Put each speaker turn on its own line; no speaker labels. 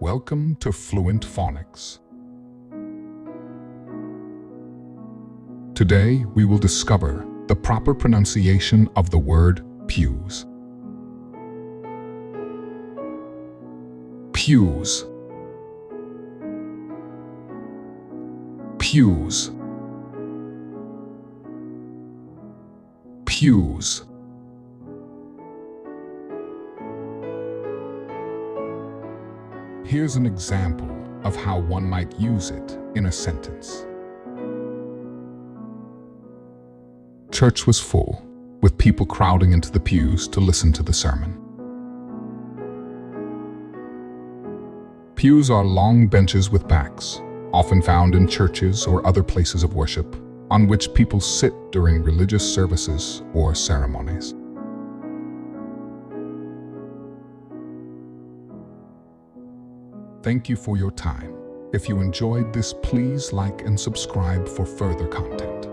Welcome to Fluent Phonics. Today, we will discover the proper pronunciation of the word pews. Pews. Pews. Pews. Here's an example of how one might use it in a sentence. Church was full, with people crowding into the pews to listen to the sermon. Pews are long benches with backs, often found in churches or other places of worship, on which people sit during religious services or ceremonies. Thank you for your time. If you enjoyed this, please like and subscribe for further content.